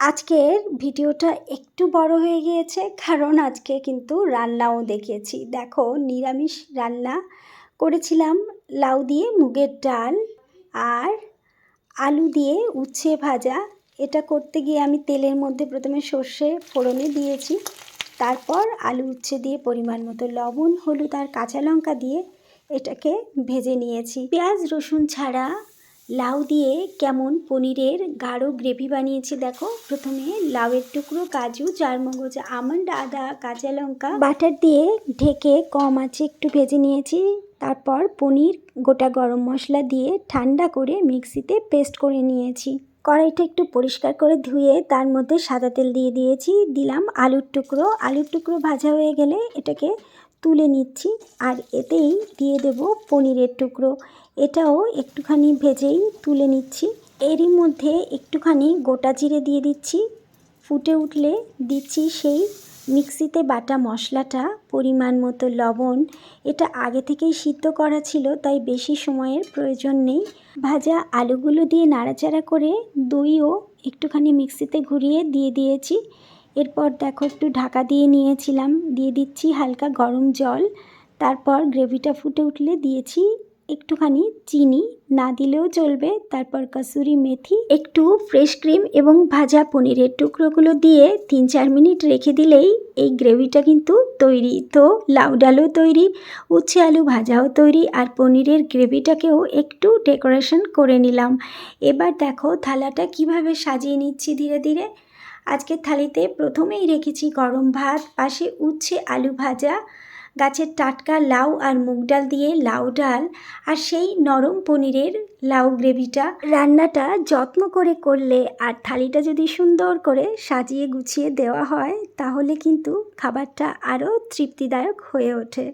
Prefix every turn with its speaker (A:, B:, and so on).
A: আজকের ভিডিওটা একটু বড় হয়ে গিয়েছে কারণ আজকে কিন্তু রান্নাও দেখিয়েছি। দেখো, নিরামিষ রান্না করেছিলাম, লাউ দিয়ে মুগের ডাল আর আলু দিয়ে উচ্ছে ভাজা। এটা করতে গিয়ে আমি তেলের মধ্যে প্রথমে সর্ষে ফোড়নে দিয়েছি, তারপর আলু উচ্ছে দিয়ে পরিমাণ মতো লবণ, হলুদ আর কাঁচা লঙ্কা দিয়ে এটাকে ভেজে নিয়েছি। পেঁয়াজ রসুন ছাড়া লাউ দিয়ে কেমন পনিরের গাঢ় গ্রেভি বানিয়েছি দেখো। প্রথমে লাউয়ের টুকরো, কাজু, চারমগজ, আমন্ড, আদা, কাঁচা লঙ্কা বাটার দিয়ে ঢেকে কম আঁচে একটু ভেজে নিয়েছি। তারপর পনির, গোটা গরম মশলা দিয়ে ঠান্ডা করে মিক্সিতে পেস্ট করে নিয়েছি। কড়াইটা একটু পরিষ্কার করে ধুয়ে তার মধ্যে সাদা তেল দিয়ে দিয়েছি, দিলাম আলুর টুকরো ভাজা হয়ে গেলে এটাকে তুলে নিচ্ছি আর এতেই দিয়ে দেব পনিরের টুকরো। এটাও একটুখানি ভেজেই তুলে নিচ্ছি। এরই মধ্যে একটুখানি গোটা জিরে দিয়ে দিচ্ছি। ফুটে উঠলে দিচ্ছি সেই মিক্সিতে বাটা মশলাটা, পরিমাণ মতো লবণ। এটা আগে থেকেই সিদ্ধ করা ছিল তাই বেশি সময়ের প্রয়োজন নেই। ভাজা আলুগুলো দিয়ে নাড়াচাড়া করে দইও একটুখানি মিক্সিতে ঘুরিয়ে দিয়ে দিয়েছি। এরপর দেখো একটু ঢাকা দিয়ে নিয়েছিলাম, দিয়ে দিচ্ছি হালকা গরম জল। তারপর গ্রেভিটা ফুটে উঠলে দিয়েছি একটুখানি চিনি, না দিলেও চলবে। তারপর কসুরি মেথি, একটু ফ্রেশ ক্রিম এবং ভাজা পনিরের টুকরোগুলো দিয়ে 3-4 মিনিট রেখে দিলেই এই গ্রেভিটা কিন্তু তৈরি। তো লাউ ডালও তৈরি, উচ্ছে আলু ভাজাও তৈরি, আর পনিরের গ্রেভিটাকেও একটু ডেকোরেশন করে নিলাম। এবার দেখো থালাটা কিভাবে সাজিয়ে নিচ্ছি ধীরে ধীরে। আজকের থালিতে প্রথমেই রেখেছি গরম ভাত, পাশে উচ্ছে আলু ভাজা, গাছের টাটকা লাউ আর মুগ ডাল দিয়ে লাউ ডাল, আর সেই নরম পনিরের লাউ গ্রেভিটা। রান্নাটা যত্ন করে করলে আর থালিটা যদি সুন্দর করে সাজিয়ে গুছিয়ে দেওয়া হয় তাহলে কিন্তু খাবারটা আরও তৃপ্তিদায়ক হয়ে ওঠে।